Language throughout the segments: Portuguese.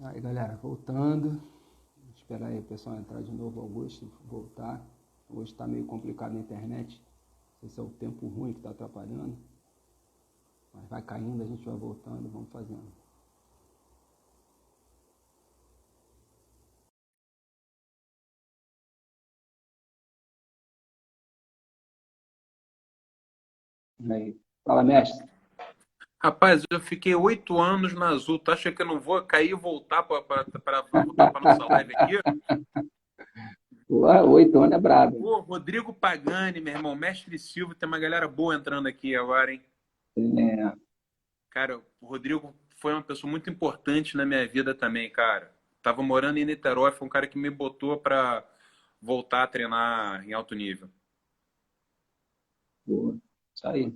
Aí, galera, voltando. Esperar aí o pessoal entrar de novo, Augusto, voltar. Hoje está meio complicado na internet. Não sei se é o tempo ruim que está atrapalhando. Mas vai caindo, a gente vai voltando, vamos fazendo. Aí, fala, mestre. Rapaz, eu fiquei 8 anos na Azul. Tu acha que eu não vou cair e voltar para voltar para nossa live aqui? Pô, 8 anos é brabo, hein? Pô, Rodrigo Pagani, meu irmão, Mestre Silva, tem uma galera boa entrando aqui agora, hein? É, Cara, o Rodrigo foi uma pessoa muito importante na minha vida também, cara. Tava morando em Niterói, foi um cara que me botou para voltar a treinar em alto nível. pô, isso aí.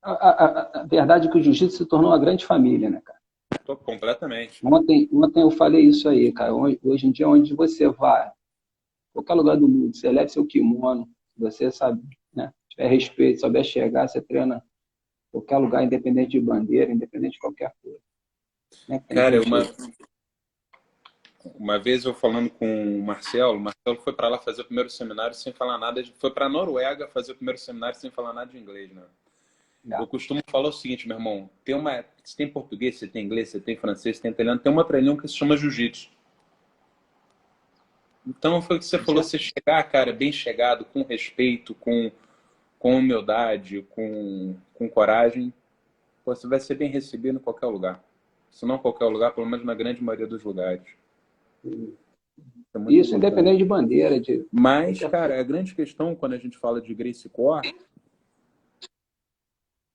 A verdade é que o jiu-jitsu se tornou uma grande família, né, cara? Tô completamente. Ontem eu falei isso aí, cara. Hoje em dia, onde você vai, qualquer lugar do mundo, você leva seu kimono, se você sabe, né, tiver respeito, souber chegar, você treina em qualquer lugar, independente de bandeira, independente de qualquer coisa. Né? Tem Cara, uma, gente. uma vez eu falando com o Marcelo foi para lá fazer o primeiro seminário sem falar nada, foi para Noruega fazer o primeiro seminário sem falar nada de inglês, né? Eu Ah, costumo falar o seguinte, meu irmão, você tem português, você tem inglês, você tem francês, você tem italiano, tem uma outra língua que se chama jiu-jitsu. Então foi o que você com falou, certeza. você chegar, cara, bem chegado, com respeito, com humildade, com coragem, você vai ser bem recebido em qualquer lugar. Se não em qualquer lugar, pelo menos na grande maioria dos lugares. Isso é muito Isso importante. independente de bandeira, de Mas, qualquer coisa. cara, a grande questão quando a gente fala de Gracie Core,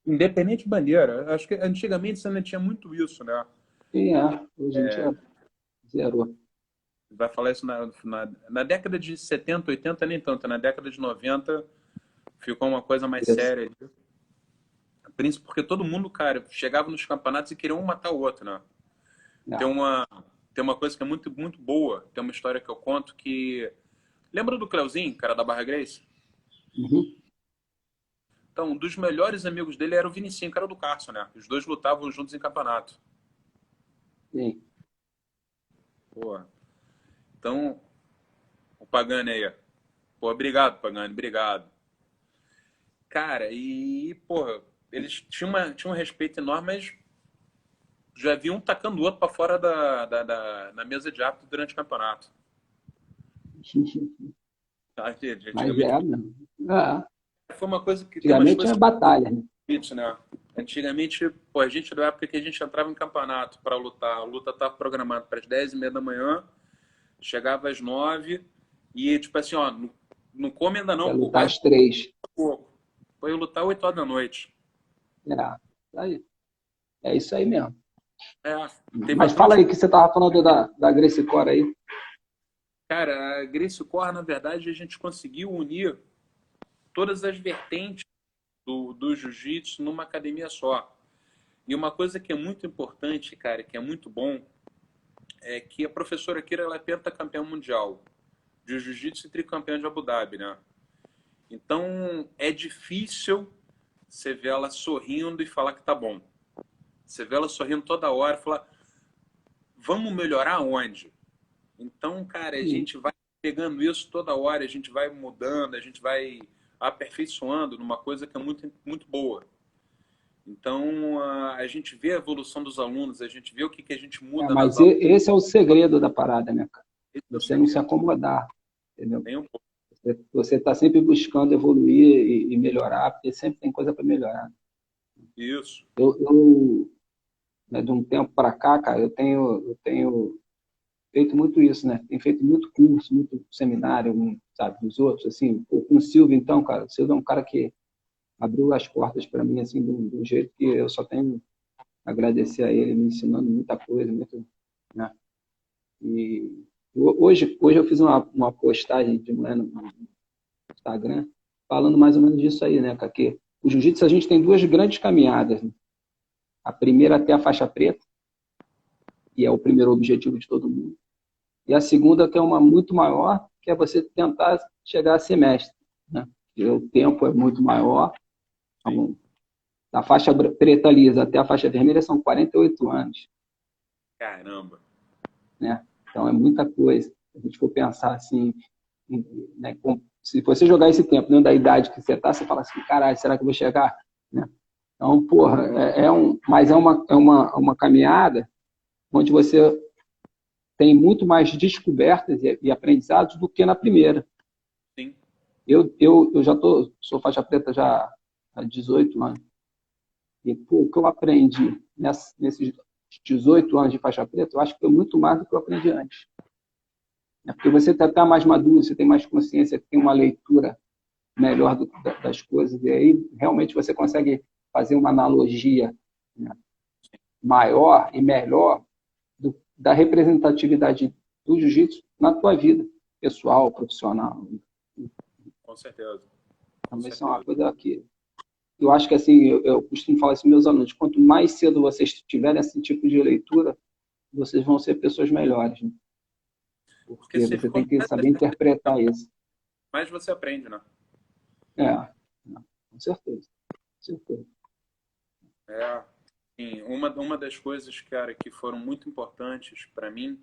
independente de bandeira, acho que antigamente você não tinha muito isso, né? E hoje em dia zerou. Vai falar isso na década de 70, 80, nem tanto. Na década de 90 ficou uma coisa mais Isso. séria. Príncipe, porque todo mundo, cara, chegava nos campeonatos e queria um matar o outro, né? Tem Não. uma, tem uma coisa que é muito, muito boa. Tem uma história que eu conto que. Lembra do Cleuzinho, cara da Barra Grace? Uhum. Então, um dos melhores amigos dele era o Vinicinho, cara do Carso, né? Os dois lutavam juntos em campeonato. Sim. Pô. Então, o Pagani aí. Pô, obrigado, Pagani, obrigado. Cara, porra, eles tinham um respeito enorme, mas já vi um tacando o outro pra fora da mesa de árbitro durante o campeonato. Tá, gente? Mas Antigamente mesmo. Ah, foi uma coisa que tem umas antigamente coisas tinha que batalha, né? isso, né? Antigamente, pô, a gente da época que a gente entrava em campeonato para lutar, a luta estava programada para as 10h30 da manhã, chegava às 9 e tipo assim, ó, não come ainda Ia não, pô, lutar vai às 3. pouco. Foi lutar 8 horas da noite. Aí. É isso aí mesmo. É, tem Mas fala bastante. aí que você estava falando da Gracie Core aí. Cara, a Gracie Core, na verdade, a gente conseguiu unir todas as vertentes do jiu-jitsu numa academia só. E uma coisa que é muito importante, cara, que é muito bom, é que a professora Kira ela é pentacampeã mundial de jiu-jitsu e tricampeã de Abu Dhabi, né? Então é difícil você ver ela sorrindo e falar que tá bom. Você vê ela sorrindo toda hora e falar, vamos melhorar onde? Então, cara, a Sim. gente vai pegando isso toda hora, a gente vai mudando, a gente vai aperfeiçoando numa coisa que é muito, muito boa. Então, a gente vê a evolução dos alunos, a gente vê o que a gente muda nas Mas aulas. esse é o segredo da parada, né, cara? Esse é o Você não se segredo. acomodar, entendeu? Nem um pouco. Você está sempre buscando evoluir e melhorar, porque sempre tem coisa para melhorar. Isso. Eu, né, de um tempo para cá, cara, eu tenho feito muito isso, né? Tenho feito muito curso, muito seminário, sabe, dos outros, assim. Com o Silvio, então, cara, o Silvio é um cara que abriu as portas para mim, assim, de um jeito que eu só tenho a agradecer a ele, me ensinando muita coisa, muito, né? E hoje eu fiz uma postagem de manhã no Instagram falando mais ou menos disso aí, né, cara? Que o jiu-jitsu a gente tem duas grandes caminhadas, né? A primeira até a faixa preta, que é o primeiro objetivo de todo mundo. E a segunda, que é uma muito maior, que é você tentar chegar a ser mestre, né? Porque o tempo é muito maior. Sim. Então, da faixa preta lisa até a faixa vermelha são 48 anos. Caramba. né? Então é muita coisa. Se a gente for pensar assim, né, se você jogar esse tempo dentro da idade que você está, você fala assim, caralho, será que eu vou chegar? Né? Então, porra, mas é uma caminhada onde você tem muito mais descobertas e aprendizados do que na primeira. Sim. Eu já sou faixa preta já há 18 anos. E pô, o que eu aprendi nesses 18 anos de faixa preta, eu acho que foi muito mais do que eu aprendi antes. É porque você está mais maduro, você tem mais consciência, tem uma leitura melhor das coisas, e aí realmente você consegue fazer uma analogia, né, maior e melhor da representatividade do jiu-jitsu na tua vida pessoal, profissional. Com certeza. Também isso é uma coisa que eu acho que assim, eu costumo falar isso para meus alunos, quanto mais cedo vocês tiverem esse tipo de leitura, vocês vão ser pessoas melhores, né? Porque você tem que saber interpretar isso. Mas você aprende, né? Com certeza. Com certeza. Sim, uma das coisas, cara, que foram muito importantes para mim,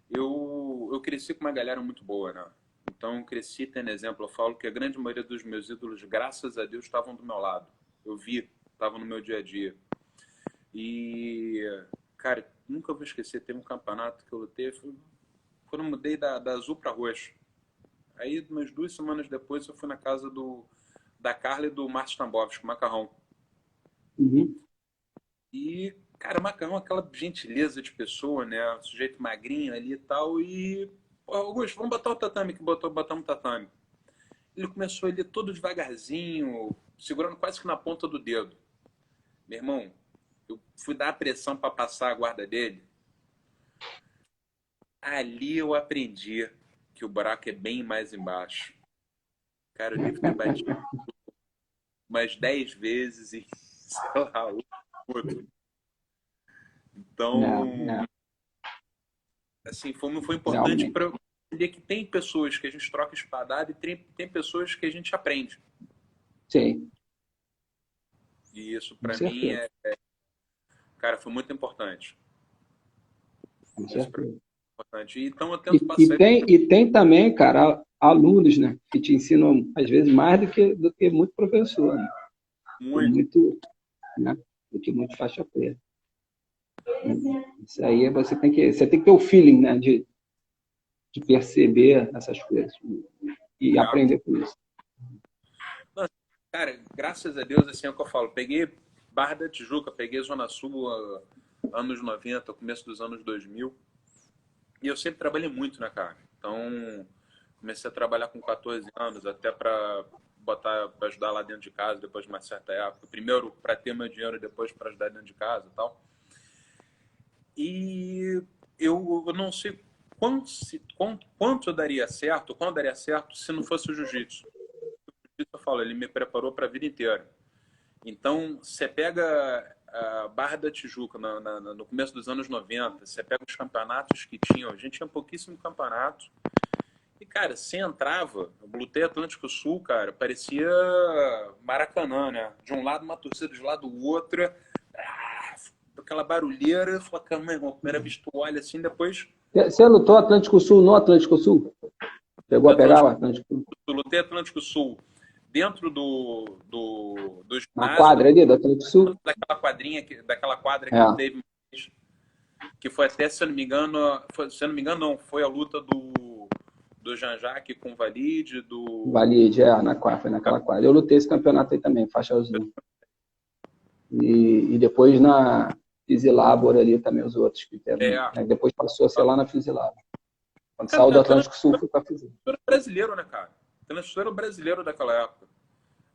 eu cresci com uma galera muito boa, né? Então, eu cresci tendo exemplo. Eu falo que a grande maioria dos meus ídolos, graças a Deus, estavam do meu lado. Eu vi, estavam no meu dia a dia. E, cara, nunca vou esquecer, teve um campeonato que eu lutei, quando eu mudei da azul para roxo. Aí, umas 2 semanas depois, eu fui na casa da Carla e do Márcio Tambovski, o Macarrão. Uhum. E, cara, o Macarrão, aquela gentileza de pessoa, né? Um sujeito magrinho ali e tal. E, Augusto, vamos botar o tatame, que botamos o tatame. Ele começou ali todo devagarzinho, segurando quase que na ponta do dedo. Meu irmão, eu fui dar a pressão para passar a guarda dele. Ali eu aprendi que o buraco é bem mais embaixo. Cara, eu devo ter batido umas 10 vezes e, sei lá, outro. Então, assim, foi importante para eu entender que tem pessoas que a gente troca espadada e tem pessoas que a gente aprende. Sim. E isso, para mim, cara, foi muito importante. Com certeza. Então, eu tento passar... E tem também, cara, alunos, né, que te ensinam, às vezes, mais do que muito professor. Né? Muito, né, do que muito faixa preta. Isso aí você tem que ter o feeling, né, de perceber essas coisas e aprender com isso. Cara, graças a Deus, assim é o que eu falo. Peguei Barra da Tijuca, peguei Zona Sul, anos 90, começo dos anos 2000. E eu sempre trabalhei muito, né, cara? Então, comecei a trabalhar com 14 anos, até para ajudar lá dentro de casa, depois de uma certa época. Primeiro para ter meu dinheiro, depois para ajudar dentro de casa e tal. E eu não sei quanto eu daria certo, quando daria certo, se não fosse o jiu-jitsu. Eu falo, ele me preparou para a vida inteira. Então, você pega a Barra da Tijuca no começo dos anos 90, você pega os campeonatos que tinham, a gente tinha pouquíssimo campeonato. E, cara, você entrava, eu lutei Atlântico Sul, cara, parecia Maracanã, né? De um lado uma torcida, de lado outra, aquela barulheira. Eu falei, calma, irmão, primeira vez tu olha assim, depois... Você lutou Atlântico Sul no Atlântico Sul? Pegou a pegar o Atlântico Sul? Eu lutei Atlântico Sul dentro do ginásio. Na quadra ali do Atlântico Sul? Daquela quadra que teve, que foi até, se eu não me engano, foi a luta do Jean-Jacques com o Valide, do... Valide, foi naquela quadra. Eu lutei esse campeonato aí também, faixa azul. E depois na Fisilabor ali também, os outros que tiveram. Né? Depois passou a ser lá na Fisilabor. Quando saiu do Atlântico Sul, foi pra Fisilabor. Era brasileiro, né, cara? O era brasileiro daquela época.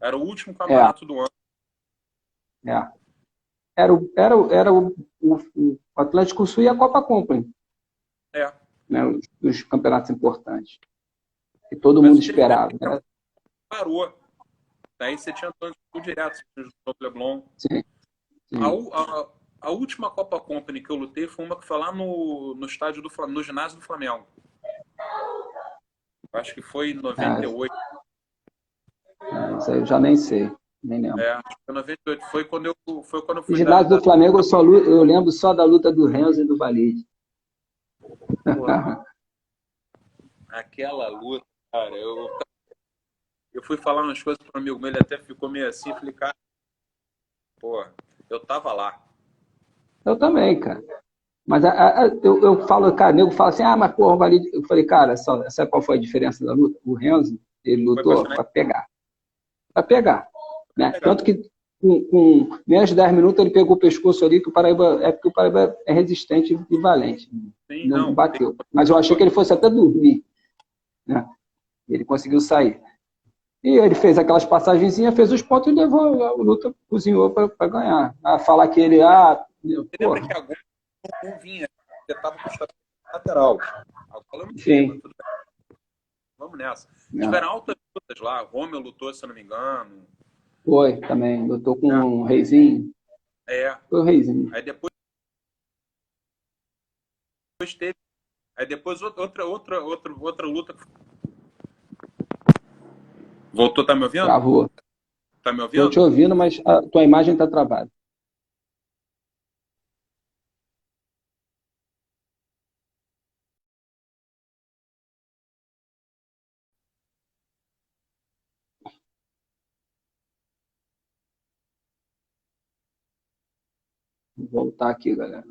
Era o último campeonato do ano. Era o Atlântico Sul e a Copa Company. Né, os campeonatos importantes. Que todo mundo esperava. Né? Parou. Daí você tinha Atlântico Sul direto, você tinha o Leblon. Sim. A última Copa Company que eu lutei foi uma que foi lá no estádio no ginásio do Flamengo. Acho que foi em 98. Isso aí eu já nem sei. Nem lembro. Acho que foi 98. Foi quando eu fui. O ginásio do Flamengo eu lembro só da luta do Renzo e do Valide. Pô, aquela luta, cara, eu fui falar umas coisas para um amigo meu, ele até ficou meio assim, falei, cara, pô, eu tava lá. Eu também, cara. Mas eu falo, cara, o nego fala assim, mas porra, Valide. Eu falei, cara, sabe qual foi a diferença da luta? O Renzo, ele Foi pra lutou final, para pegar. Para pegar. Né? pegar. Tanto que com menos de 10 minutos ele pegou o pescoço ali, que o Paraíba é porque o Paraíba é resistente e valente. Sim, Não não. bateu. Mas eu achei que ele fosse até dormir. Né? Ele conseguiu sair. E ele fez aquelas passagenzinhas, fez os pontos e levou a luta, cozinhou para ganhar. Falar que ele, Você lembra que agora não vinha, você tava com o lateral. Agora não tinha, mas sim. tudo bem. Vamos nessa. É. Tiveram altas lutas lá, Romeu lutou, se eu não me engano. Foi, também. Lutou com o Reizinho. Foi o Reizinho. Aí depois teve. Aí depois outra luta. Voltou, tá me ouvindo? Travou. Tá me ouvindo? Estou te ouvindo, mas a tua imagem está travada. Vou voltar aqui, galera.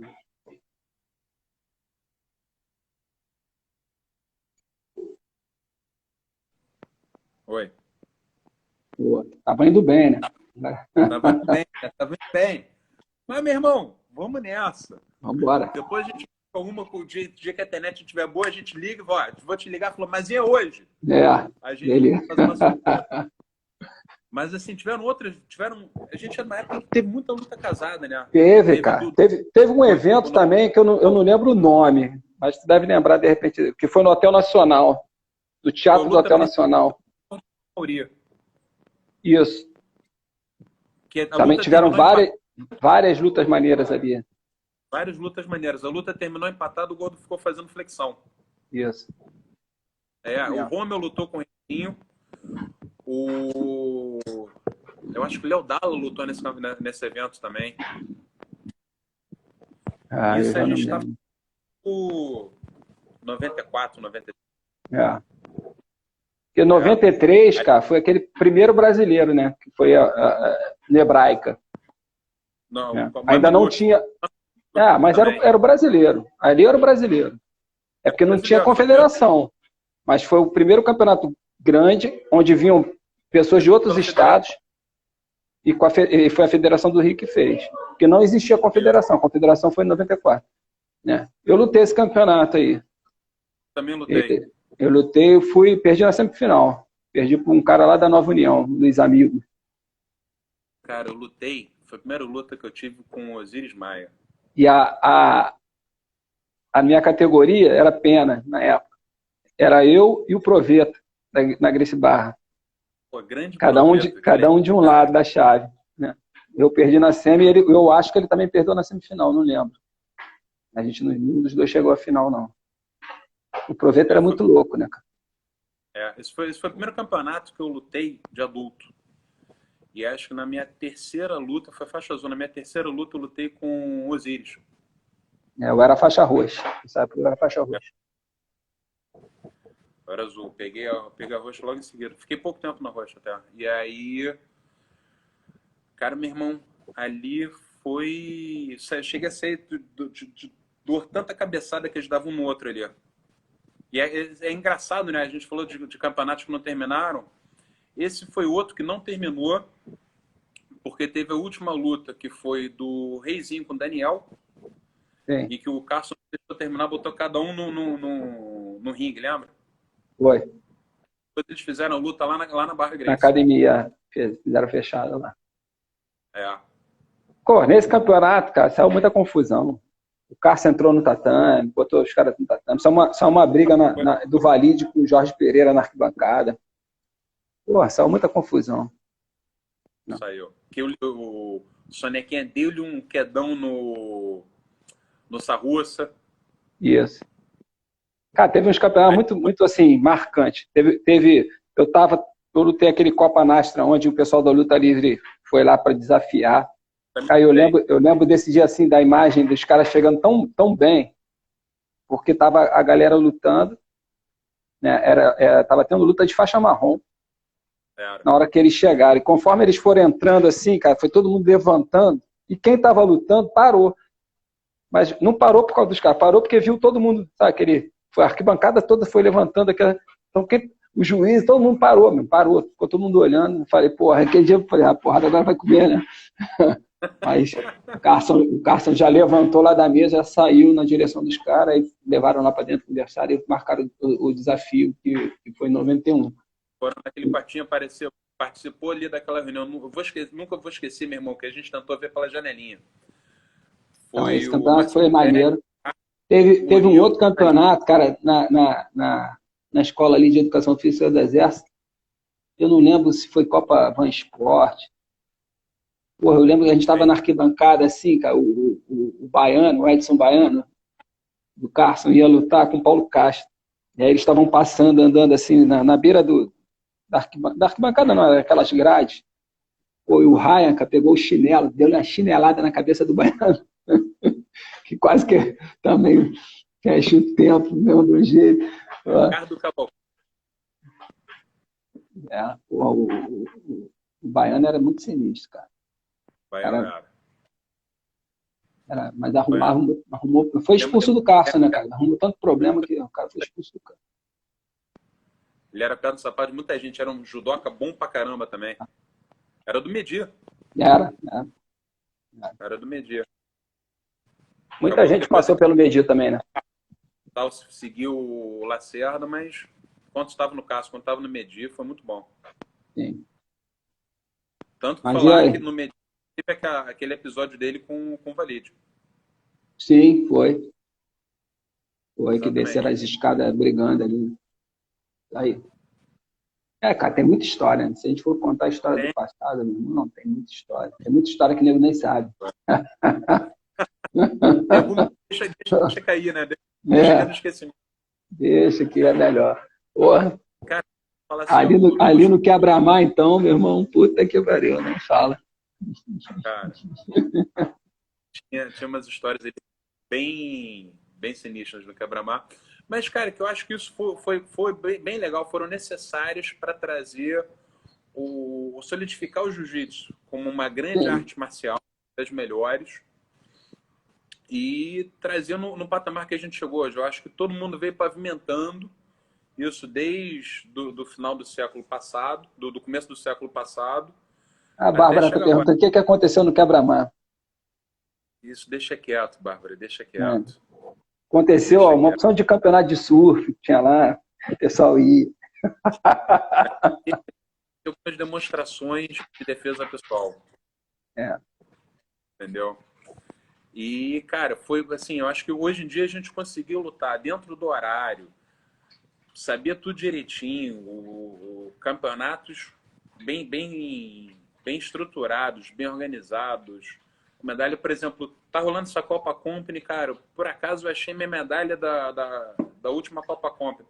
Oi. Pô, tava indo bem, né? Tava indo bem, tava indo bem. Mas, meu irmão, vamos nessa. Vamos embora. Depois a gente alguma o dia que a internet estiver boa, a gente liga e vou te ligar e falar, mas e hoje? A gente beleza. faz uma surpresa. Mas assim, a gente é numa época que teve muita luta casada, né? Teve, cara. Teve um evento também que eu não lembro o nome, mas tu deve lembrar de repente, que foi no Hotel Nacional, do Teatro do Hotel Nacional. Isso. Também tiveram várias lutas maneiras ali. Várias lutas maneiras. A luta terminou empatada, o Gordo ficou fazendo flexão. Isso. O Romeu lutou com o Reizinho. Eu acho que o Léo Dalla lutou nesse evento também. Isso a gente está no 94, 93. Porque 93, cara, foi aquele primeiro brasileiro, né? Que foi a Nebraica. Não, ainda não tinha. Mas era o brasileiro. Ali era o brasileiro. É porque não tinha confederação. Mas foi o primeiro campeonato grande, onde vinham pessoas de outros estados. E foi a Federação do Rio que fez. Porque não existia confederação. A confederação foi em 94. Né? Eu lutei esse campeonato aí. Também lutei. Eu lutei, perdi na semifinal. Perdi para um cara lá da Nova União, Luiz Amigo. Cara, eu lutei. Foi a primeira luta que eu tive com o Osiris Maia. E a minha categoria era pena, na época. Era eu e o Proveta, na Gracie Barra. Pô, grande cada um de um lado da chave. Né? Eu perdi na semi, eu acho que ele também perdeu na semifinal, não lembro. A gente, nenhum dos dois chegou à final, não. O Proveta era muito louco, né, cara? Esse foi o primeiro campeonato que eu lutei de adulto. E acho que na minha terceira luta, foi faixa azul, na minha terceira luta eu lutei com o Osiris. Eu era faixa roxa. Sabe que eu era faixa roxa. Eu era azul. Peguei a roxa logo em seguida. Fiquei pouco tempo na roxa até. E aí, cara, meu irmão, ali foi... Chega a ser de dor, tanta cabeçada que eles davam um no outro ali. E é engraçado, né? A gente falou de campeonatos que não terminaram. Esse foi outro que não terminou, porque teve a última luta, que foi do Reizinho com o Daniel. Sim. E que o Carson deixou terminar, botou cada um no ringue, lembra? Foi. Depois eles fizeram a luta lá na Barra Gracie. Na academia, fizeram fechada lá. Pô, nesse campeonato, cara, saiu muita confusão. O Carson entrou no tatame, botou os caras no tatame. Saiu uma briga do Valide com o Jorge Pereira na arquibancada. Pô, saiu muita confusão. Não. Saiu. Que o Sonequinha deu-lhe um quedão no Sarrussa. Isso. Cara, teve uns campeonatos muito assim, marcantes. Eu lutei aquele Copa Nastra, onde o pessoal da Luta Livre foi lá para desafiar. Aí eu lembro desse dia assim, da imagem dos caras chegando tão bem. porque tava a galera lutando, né? Tava tendo luta de faixa marrom na hora que eles chegaram. E conforme eles foram entrando assim, cara, foi todo mundo levantando, e quem estava lutando parou. Mas não parou por causa dos caras, parou porque viu todo mundo, sabe, a arquibancada toda foi levantando aquela. Então, o juiz, todo mundo parou, meu, parou, ficou todo mundo olhando. Falei, porra, aquele dia eu falei, a porrada agora vai comer, né? Mas o Carson já levantou lá da mesa, já saiu na direção dos caras, aí levaram lá para dentro, conversaram e marcaram o desafio, que foi em 91. Foram naquele quartinho, participou ali daquela reunião. Nunca vou esquecer, meu irmão, que a gente tentou ver pela janelinha. Então, esse campeonato foi maneiro. Teve um outro campeonato, cara, na escola ali de Educação Física do Exército. Eu não lembro se foi Copa Van Sport. Porra, eu lembro que a gente estava na arquibancada, assim, cara, o Baiano, o Edson Baiano, do Carson, ia lutar com o Paulo Castro. E aí eles estavam passando, andando assim, na beira da arquibancada, não, aquelas grades. Pô, e o Ryan, cara, pegou o chinelo, deu uma chinelada na cabeça do Baiano, que quase que também fecha o tempo, mesmo do jeito. Ricardo Caboclo. Porra, o Baiano era muito sinistro, cara. Mas arrumou. Foi expulso do Carson, né, cara? Arrumou tanto problema que o cara foi expulso do Carson. Ele era perto do sapato de muita gente, era um judoca bom pra caramba também. Era do Medir. Era do Medir. Muita gente passou pelo Medir também, né? Seguiu o Lacerda, mas quando estava no Carson, quando estava no Medir, foi muito bom. Sim. Tanto que falar que no Medir teve aquele episódio dele com o Valide. Sim, foi. Foi exatamente. Que desceram as escadas brigando ali. Aí. Cara, tem muita história, né? Se a gente for contar a história do passado, meu irmão, não, tem muita história. Tem muita história que o nego nem sabe. Deixa cair, né? Deixa no esquecimento. Deixa que é melhor. Porra. Cara, assim, ali no quebra-mar, então, meu irmão, puta que pariu, não fala. Cara, tinha umas histórias bem sinistras no quebra-mar. Mas, cara, que eu acho que isso foi bem legal, foram necessários para trazer solidificar o jiu-jitsu como uma grande arte marcial, das melhores, e trazer no patamar que a gente chegou hoje. Eu acho que todo mundo veio pavimentando isso desde do final do século passado, do começo do século passado. A Bárbara está perguntando o que aconteceu no quebra-mar. Isso, deixa quieto, Bárbara, deixa quieto. Aconteceu uma opção de campeonato de surf, tinha lá, o pessoal ia. Algumas demonstrações de defesa pessoal. Entendeu? E, cara, foi assim, eu acho que hoje em dia a gente conseguiu lutar dentro do horário, sabia tudo direitinho, campeonatos bem estruturados, bem organizados. A medalha, por exemplo, tá rolando essa Copa Company, cara, por acaso eu achei minha medalha da última Copa Company.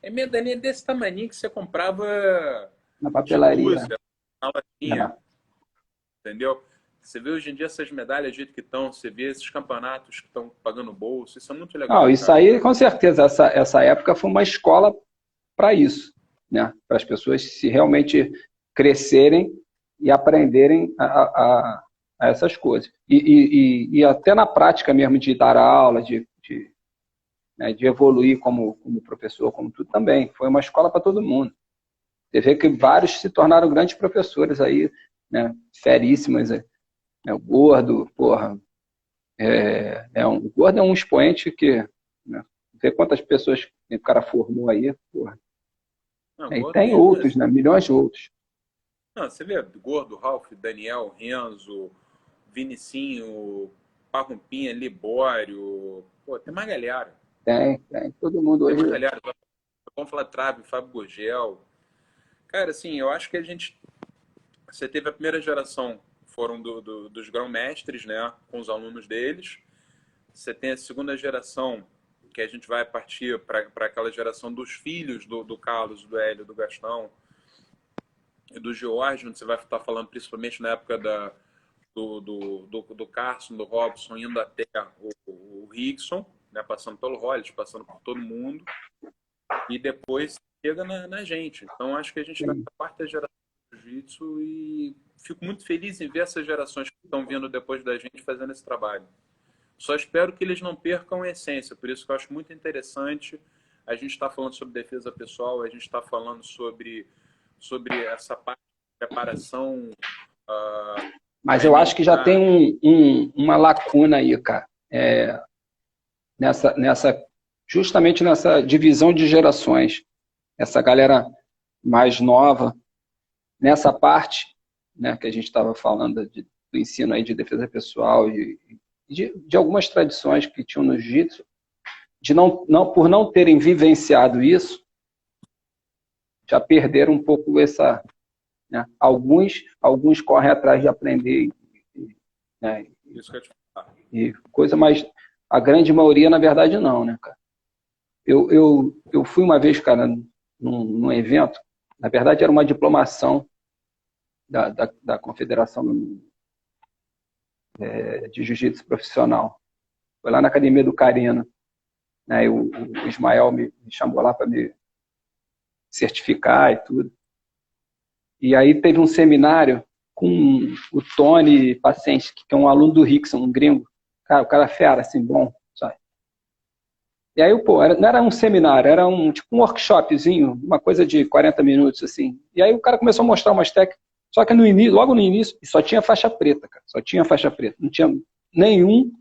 É medalha desse tamanho que você comprava na papelaria. Na lojinha. Entendeu? Você vê hoje em dia essas medalhas do jeito que estão, você vê esses campeonatos que estão pagando bolsa, isso é muito legal. Não, isso aí, com certeza, essa época foi uma escola para isso, né? Para as pessoas se realmente crescerem e aprenderem a essas coisas. E até na prática mesmo de dar aula, de evoluir como professor, como tudo também. Foi uma escola para todo mundo. Você vê que vários se tornaram grandes professores aí, né? Feríssimas. O Gordo, porra. O Gordo é um expoente que... Né? Não sei quantas pessoas o cara formou aí, porra. Não, e tem outros, né? Milhões de outros. Não, você vê Gordo, Ralph, Daniel, Renzo, Vinicinho, Parrumpinha, Libório. Pô, tem uma galera. Tem. Todo mundo hoje. Tem uma galera. Vamos falar Trave, Fábio Gurgel. Cara, assim, eu acho que você teve a primeira geração, foram dos grão-mestres, né? Com os alunos deles. Você tem a segunda geração, que a gente vai partir para aquela geração dos filhos do Carlos, do Hélio, do Gastão e do George, onde você vai estar falando principalmente na época do Carson, do Robson, indo até o Rickson. né? Passando pelo Hollis, passando por todo mundo, e depois chega na gente. Então, acho que a gente está na quarta geração do jiu-jitsu e fico muito feliz em ver essas gerações que estão vindo depois da gente fazendo esse trabalho. Só espero que eles não percam a essência, por isso que eu acho muito interessante. A gente está falando sobre defesa pessoal, a gente está falando sobre essa parte de preparação. Mas eu acho que já tem uma lacuna aí, cara. Justamente nessa divisão de gerações. Essa galera mais nova, nessa parte, né, que a gente estava falando do ensino aí de defesa pessoal e de algumas tradições que tinham no jiu-jitsu, por não terem vivenciado isso, já perderam um pouco essa... Né? Alguns correm atrás de aprender, né? Isso que eu te falo. E coisa mais... A grande maioria, na verdade, não, né, cara? Eu fui uma vez, cara, num evento, na verdade era uma diplomação da Confederação de Jiu-Jitsu Profissional. Foi lá na Academia do Carino, né? O Ismael me chamou lá para me certificar e tudo. E aí teve um seminário com o Tony Paciente, que é um aluno do Rickson, um gringo. Cara, o cara fera, assim, bom, sabe? E aí, pô, não era um seminário, era tipo um workshopzinho, uma coisa de 40 minutos, assim. E aí o cara começou a mostrar umas técnicas, só que logo no início, só tinha faixa preta, cara. Só tinha faixa preta. Não tinha nenhum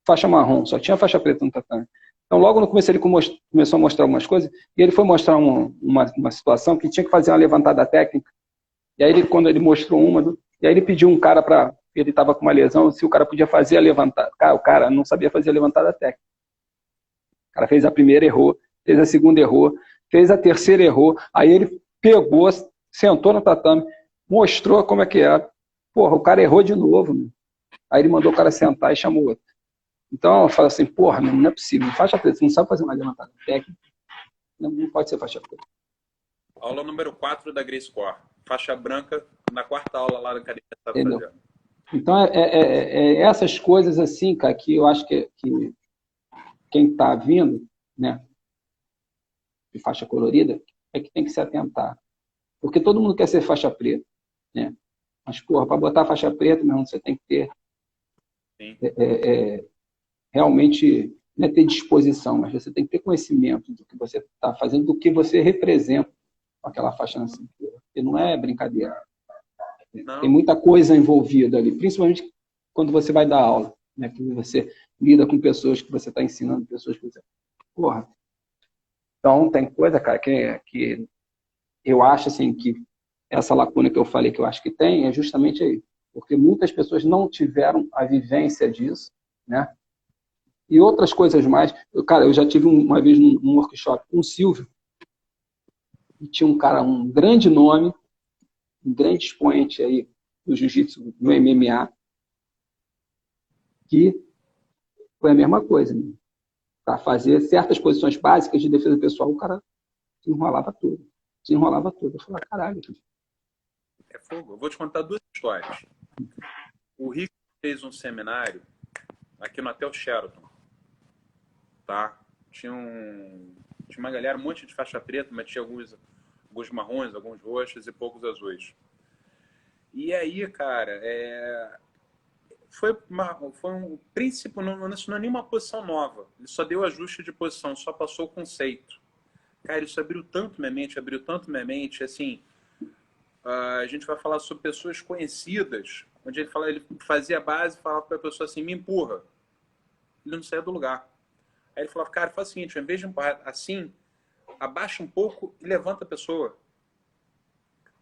faixa marrom, só tinha faixa preta no tatame. Então, logo no começo, ele começou a mostrar algumas coisas, e ele foi mostrar uma situação que tinha que fazer uma levantada técnica. E aí, quando ele mostrou e aí ele pediu um cara para... Ele estava com uma lesão, se o cara podia fazer a levantada. Cara, o cara não sabia fazer a levantada técnica. O cara fez a primeira, errou, fez a segunda, errou, fez a terceira, errou. Aí ele pegou, sentou no tatame, mostrou como é que era. Porra, o cara errou de novo, meu. Aí ele mandou o cara sentar e chamou outro. Então eu falo assim, porra, não é possível. Faixa preta, você não sabe fazer uma levantada técnica. Não pode ser faixa preta. Aula número 4 da Grace Core. Faixa branca na quarta aula lá na academia. Fazendo. Então essas coisas assim, cara, que eu acho que quem está vindo, né, de faixa colorida, é que tem que se atentar. Porque todo mundo quer ser faixa preta, né? Mas, porra, para botar faixa preta, mesmo, você tem que ter realmente, não é ter disposição, mas você tem que ter conhecimento do que você está fazendo, do que você representa com aquela faixa na cintura. Porque não é brincadeira. Não. Tem muita coisa envolvida ali, principalmente quando você vai dar aula, né? Que você lida com pessoas que você está ensinando, pessoas que você... Porra. Então, tem coisa, cara, que eu acho, assim, que essa lacuna que eu falei que eu acho que tem é justamente aí. Porque muitas pessoas não tiveram a vivência disso, né? E outras coisas mais. Eu já tive uma vez num workshop com o Silvio, e tinha um cara, um grande nome, um grande expoente aí do jiu-jitsu, do MMA, que foi a mesma coisa, né? Para fazer certas posições básicas de defesa pessoal, o cara se enrolava tudo. Se enrolava tudo. Eu falei, caralho. É fogo. Eu vou te contar 2 histórias. O Rick fez um seminário aqui no Hotel Sheraton. Tá? Tinha uma galera, um monte de faixa preta, mas tinha alguns marrons, alguns roxos e poucos azuis. E aí, cara, foi um princípio, não ensinou nenhuma posição nova. Ele só deu ajuste de posição, só passou o conceito. Cara, isso abriu tanto minha mente, assim, a gente vai falar sobre pessoas conhecidas, onde ele fazia a base e falava para a pessoa assim, me empurra. Ele não saía do lugar. Aí ele falava, cara, faz o seguinte, ao invés de empurrar assim, abaixa um pouco e levanta a pessoa.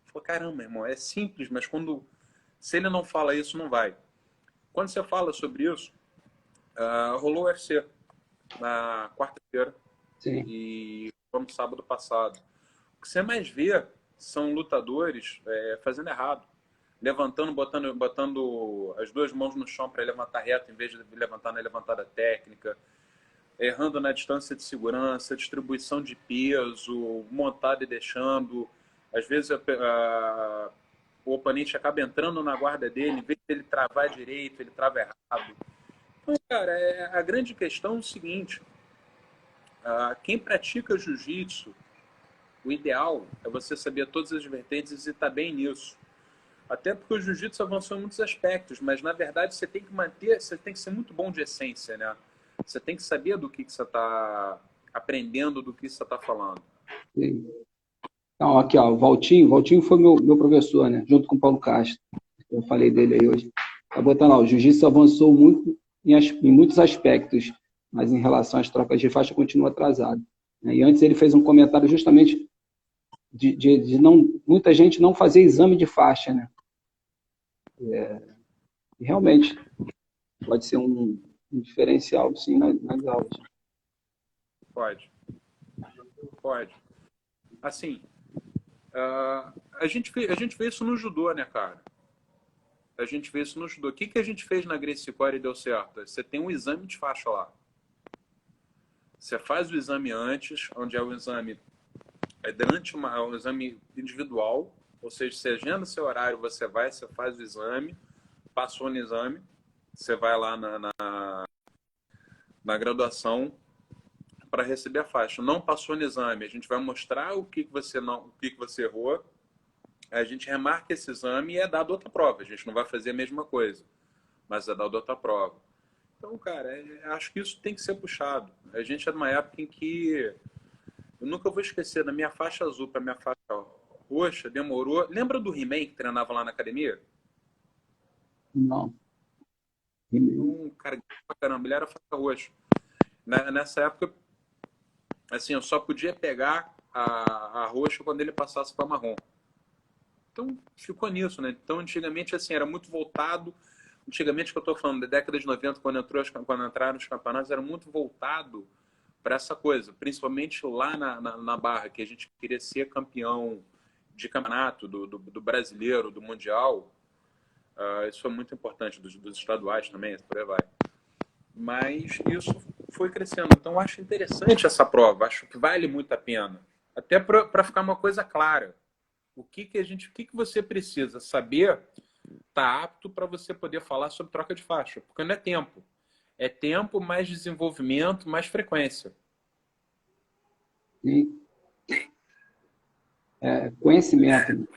Falei, caramba, irmão, é simples, mas se ele não fala isso, não vai. Quando você fala sobre isso, rolou o UFC na quarta-feira e foi no sábado passado. O que você mais vê são lutadores fazendo errado. Levantando, botando as 2 mãos no chão para levantar reto, em vez de levantar na levantada técnica. Errando na distância de segurança, distribuição de peso, montado e deixando. Às vezes o oponente acaba entrando na guarda dele, em vez de ele travar direito, ele trava errado. Então, cara, a grande questão é o seguinte, Quem pratica jiu-jitsu, o ideal é você saber todas as vertentes e estar bem nisso. Até porque o jiu-jitsu avançou em muitos aspectos, mas na verdade você tem que manter, você tem que ser muito bom de essência, né? Você tem que saber do que você está aprendendo, do que você está falando. Sim. Então, aqui, ó, o Valtinho foi meu professor, né? Junto com o Paulo Castro. Eu falei dele aí hoje. Tá botando lá, o jiu-jitsu avançou muito em muitos aspectos, mas em relação às trocas de faixa continua atrasado. E antes ele fez um comentário justamente de não, muita gente não fazer exame de faixa, né? E realmente pode ser um diferencial, sim, nas aulas. Pode. Assim, a gente vê isso no judô, né, cara? A gente vê isso no judô. O que a gente fez na Gracie Core e deu certo? Você tem um exame de faixa lá. Você faz o exame antes, onde é o exame durante um exame individual, ou seja, você agenda seu horário, você faz o exame, passou no exame, você vai lá na graduação para receber a faixa. Não passou no exame, a gente vai mostrar o que você errou, a gente remarca esse exame e é dado outra prova. A gente não vai fazer a mesma coisa, mas é dado outra prova. Então, cara, acho que isso tem que ser puxado. A gente é numa época em que eu nunca vou esquecer, da minha faixa azul para minha faixa roxa, demorou. Lembra do He-Man que treinava lá na academia? Não. Cara, pra caramba, ele era faixa roxa. Nessa época, assim, eu só podia pegar a roxa quando ele passasse para marrom. Então, ficou nisso, né? Então, antigamente, assim, era muito voltado. Antigamente, que eu estou falando, da década de 90, quando entraram os campeonatos, era muito voltado para essa coisa. Principalmente lá na Barra, que a gente queria ser campeão de campeonato, do brasileiro, do mundial. Isso é muito importante, dos estaduais também, por aí vai. Mas isso foi crescendo. Então, eu acho interessante essa prova. Acho que vale muito a pena. Até para ficar uma coisa clara. O que você precisa saber tá apto para você poder falar sobre troca de faixa. Porque não é tempo. É tempo, mais desenvolvimento, mais frequência. E, conhecimento.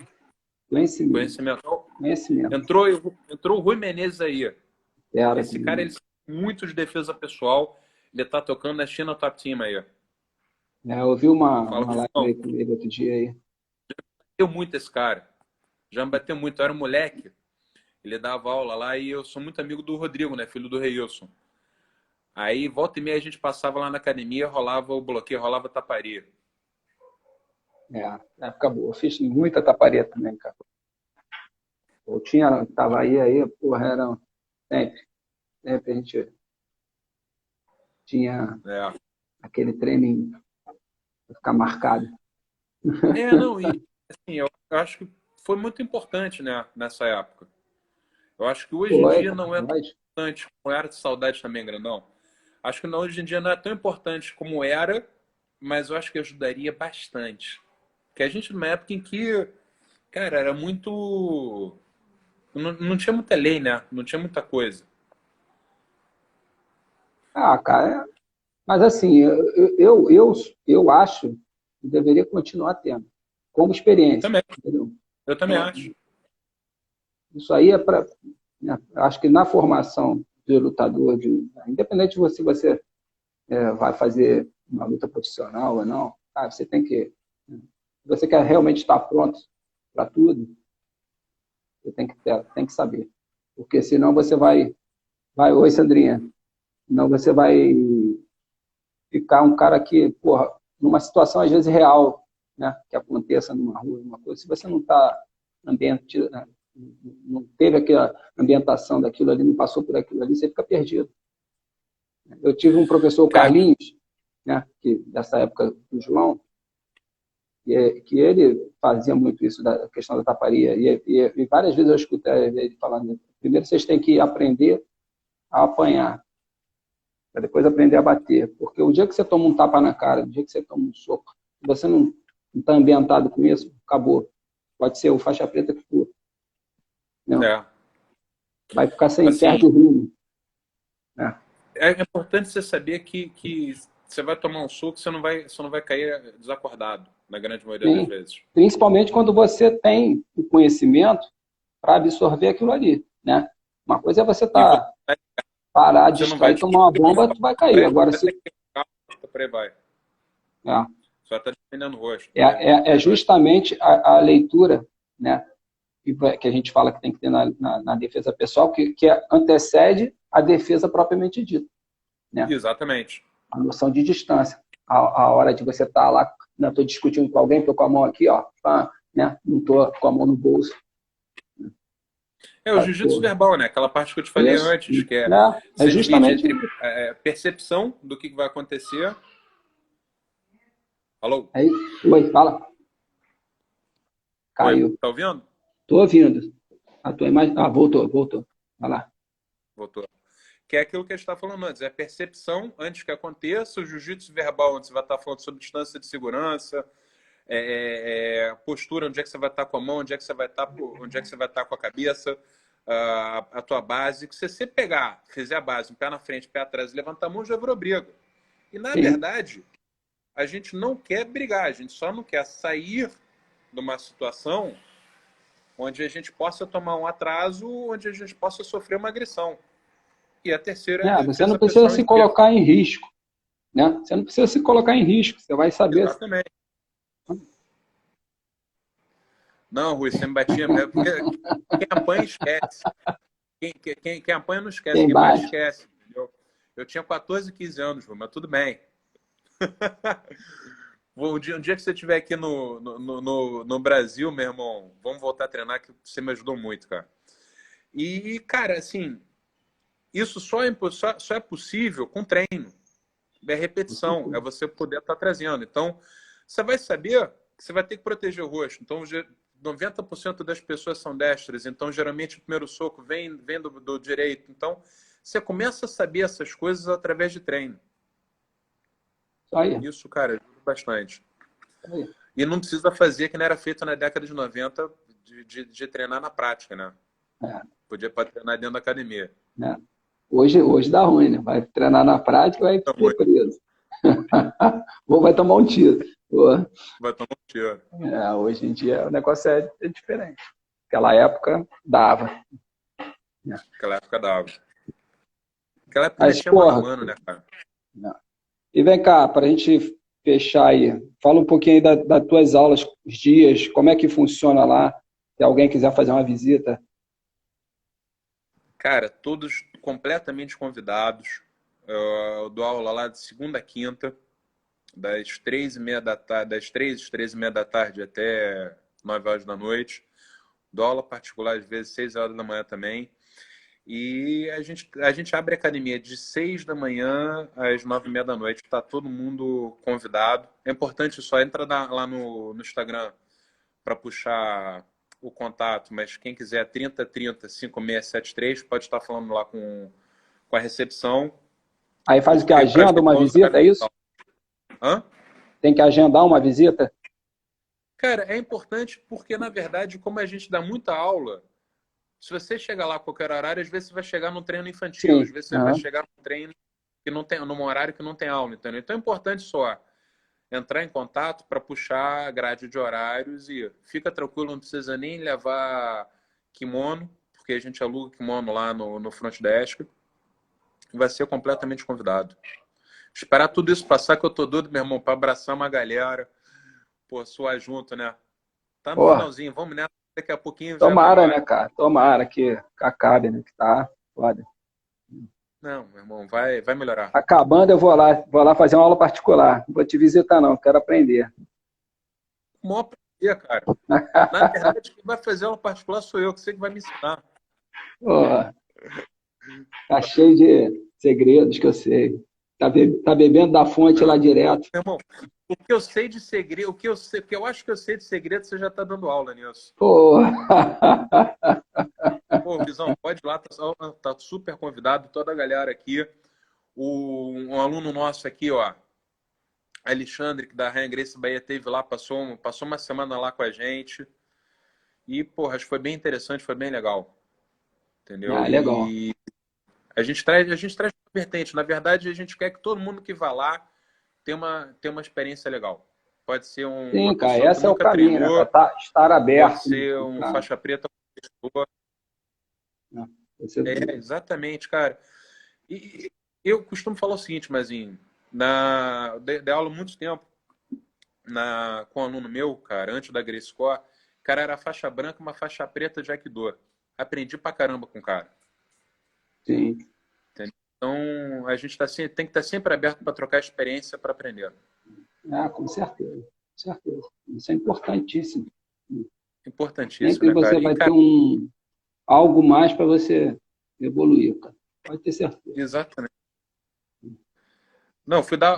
Entrou o Rui Menezes aí. Esse cara, ele sabe muito de defesa pessoal. Ele tá tocando na China Top Team aí. Eu vi uma live aí com ele outro dia aí. Bateu muito esse cara. Já me bateu muito. Eu era um moleque. Ele dava aula lá e eu sou muito amigo do Rodrigo, né? Filho do Reilson. Aí, volta e meia, a gente passava lá na academia, rolava o bloqueio, rolava taparia. Época boa. Eu fiz muita taparia também, cara. Eu tava aí, porra, era sempre a gente tinha aquele treino pra ficar marcado. Não, e assim, eu acho que foi muito importante, né, nessa época. Eu acho que hoje em dia não é tão importante como era. De saudade também, grandão. Acho que hoje em dia não é tão importante como era, mas eu acho que ajudaria bastante. Porque a gente, numa época em que, cara, era muito... Não tinha muita lei, né? Não tinha muita coisa. Cara, mas assim, eu acho que deveria continuar tendo, como experiência. Eu também acho. Isso aí é para... Acho que na formação de lutador, independente de você vai fazer uma luta profissional ou não, você tem que... Se você quer realmente estar pronto para tudo, você tem que saber. Porque senão você vai... Oi, Sandrinha. Senão você vai ficar um cara que, porra, numa situação às vezes real, né, que aconteça numa rua, uma coisa, se você não está não teve aquela ambientação daquilo ali, não passou por aquilo ali, você fica perdido. Eu tive um professor, o Carlinhos, né, dessa época do João, que ele fazia muito isso, da questão da taparia, e várias vezes eu escutei ele falando, primeiro vocês têm que aprender a apanhar, para depois aprender a bater. Porque o dia que você toma um tapa na cara, o dia que você toma um soco, se você não está ambientado com isso, acabou. Pode ser o faixa preta que for. Vai ficar sem, perde o rumo. É importante você saber que você vai tomar um suco, você não vai cair desacordado, na grande maioria das Sim. vezes. Principalmente quando você tem o conhecimento para absorver aquilo ali, né? Uma coisa é você E estar parar, você não vai distrair, tomar uma bomba, tu vai cair. Agora, se... por aí vai. É, Só está dependendo do rosto. é justamente a leitura, né? Que a gente fala que tem que ter na defesa pessoal, que antecede a defesa propriamente dita, né? Exatamente. A noção de distância. A hora de você estar lá, não estou discutindo com alguém, estou com a mão aqui, ó, pá, né? Não estou com a mão no bolso. O jiu-jitsu verbal, né? Aquela parte que eu te falei Isso, antes, que é você divide justamente entre isso. percepção do que vai acontecer. Alô? Aí, oi, fala. Oi, Caiu. tá ouvindo? Estou ouvindo. A tua imagem... Ah, voltou. Vai lá. Voltou. Que é aquilo que a gente estava falando antes, é percepção antes que aconteça, o jiu-jitsu verbal, onde você vai estar falando sobre distância de segurança, postura, onde é que você vai estar com a mão, onde é que você vai estar com a cabeça, a tua base. Que se você pegar, fizer a base, um pé na frente, um pé atrás, levantar a mão, já virou briga. E, na verdade, a gente não quer brigar, a gente só não quer sair de uma situação onde a gente possa tomar um atraso, onde a gente possa sofrer uma agressão. E a terceira é a Você defesa não precisa pessoal se em defesa. colocar em risco, né? Você não precisa se colocar em risco, você vai saber. Exatamente. Não, Rui, você me batia mesmo. Porque quem apanha, esquece. Quem apanha não esquece, Quem quem bate, bate. esquece. Entendeu? Eu tinha 14, 15 anos, Rui, mas tudo bem. Um dia que você estiver aqui no Brasil, meu irmão, vamos voltar a treinar, que você me ajudou muito, cara. E, cara, assim, isso só é possível com treino. É repetição, é você poder estar trazendo. Então, você vai saber que você vai ter que proteger o rosto. Então, 90% das pessoas são destras, então geralmente o primeiro soco vem do direito. Então, você começa a saber essas coisas através de treino. Aí. Isso, cara, ajuda bastante. Aí. E não precisa fazer que não era feito na década de 90 de treinar na prática, né? Podia treinar dentro da academia. Hoje dá ruim, né? Vai treinar na prática, vai ser preso. Ou vai tomar um tiro. Vai tomar um tiro. Hoje em dia o negócio é diferente. Naquela época dava. Naquela época dava. Naquela época ainda tinha mano, né, cara? E vem cá, para a gente fechar aí, fala um pouquinho aí das tuas aulas, os dias, como é que funciona lá, se alguém quiser fazer uma visita. Cara, todos completamente convidados. Eu dou aula lá de segunda a quinta, das 3h30 da tarde, das 13h da tarde até 9 horas da noite. Dou aula particular, às vezes, 6 horas da manhã também. E a gente abre a academia de 6 da manhã às 9h30 da noite. Está todo mundo convidado. É importante só entrar lá no Instagram para puxar o contato, mas quem quiser 3030 5673 pode estar falando lá com a recepção. Aí faz o que? Agenda uma visita, é isso? Hã? Tem que agendar uma visita? Cara, é importante porque, na verdade, como a gente dá muita aula, se você chegar lá a qualquer horário, às vezes você vai chegar num treino infantil, às vezes você vai chegar num treino que não tem, num horário que não tem aula, entendeu? Então é importante só entrar em contato para puxar a grade de horários e fica tranquilo, não precisa nem levar kimono, porque a gente aluga kimono lá no front desk. Vai ser completamente convidado. Esperar tudo isso passar, que eu tô doido, meu irmão, para abraçar uma galera, pô, suar junto, né? Tá no finalzinho, vamos nessa, daqui a pouquinho. Tomara, né, cara? Tomara que acabe, né? Que tá foda. Não, meu irmão, vai melhorar. Acabando, eu vou lá fazer uma aula particular. Não vou te visitar, não, quero aprender. O maior prazer, cara. Na verdade, quem vai fazer aula particular sou eu, que sei que vai me ensinar. Pô, tá cheio de segredos que eu sei. Tá bebendo da fonte lá direto. Meu irmão, o que eu sei de segredo, o que eu acho que eu sei de segredo, você já tá dando aula nisso. Pô, Visão, pode ir lá, tá super convidado, toda a galera aqui. Um aluno nosso aqui, ó, Alexandre, que da Rainha Grace Bahia teve lá, passou uma semana lá com a gente. E, porra, acho que foi bem interessante, foi bem legal. Entendeu? Legal. E a gente traz vertente. Na verdade, a gente quer que todo mundo que vá lá ter uma experiência legal. Pode ser uma Sim, cara, pessoa que esse é o nunca caminho, né? treinou, Estar pode aberto, ser um faixa preta. né? Você, É, exatamente, cara. E eu costumo falar o seguinte, Mazinho, dei aula há muito tempo com um aluno meu, cara, antes da Grace Core, o cara era faixa branca, uma faixa preta de Aikido. Aprendi pra caramba com o cara. sim. Entendeu? Então, a gente tem que estar sempre aberto para trocar experiência para aprender. Ah, com certeza. Com certeza. Isso é importantíssimo. Importantíssimo, Sempre né, você cara? E, vai ter cara, algo mais para você evoluir, cara. Pode ter certeza. exatamente. Não, fui dar